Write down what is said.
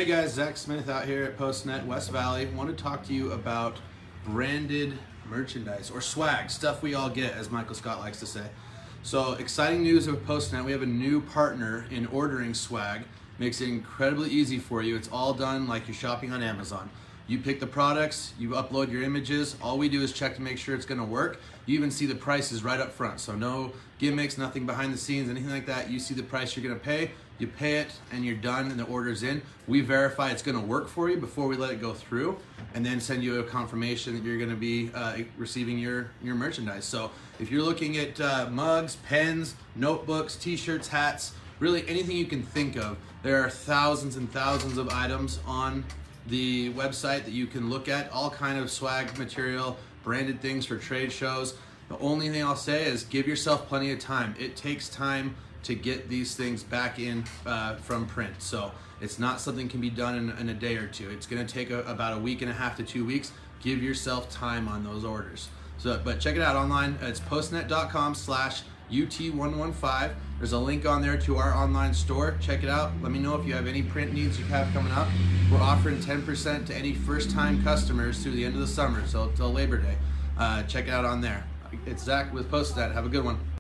Hey guys, Zach Smith out here at PostNet West Valley. I want to talk to you about branded merchandise or swag, stuff we all get, as Michael Scott likes to say. So exciting news with PostNet. We have a new partner in ordering swag. Makes it incredibly easy for you. It's all done like you're shopping on Amazon. You pick the products, you upload your images. All we do is check to make sure it's gonna work. You even see the prices right up front. So no gimmicks, nothing behind the scenes, anything like that. You see the price you're gonna pay, you pay it, and you're done, and the order's in. We verify it's gonna work for you before we let it go through, and then send you a confirmation that you're gonna be receiving your merchandise. So if you're looking at mugs, pens, notebooks, t-shirts, hats, really anything you can think of, there are thousands and thousands of items on the website that you can look at, all kind of swag material, branded things for trade shows. The only thing I'll say is give yourself plenty of time. It takes time to get these things back in from print. So it's not something can be done in a day or two. It's gonna take about a week and a half to 2 weeks. Give yourself time on those orders. But check it out online. It's postnet.com/UT115. There's a link on there to our online store. Check it out. Let me know if you have any print needs you have coming up. We're offering 10% to any first-time customers through the end of the summer, so till Labor Day. Check it out on there. It's Zach with PostNet. Have a good one.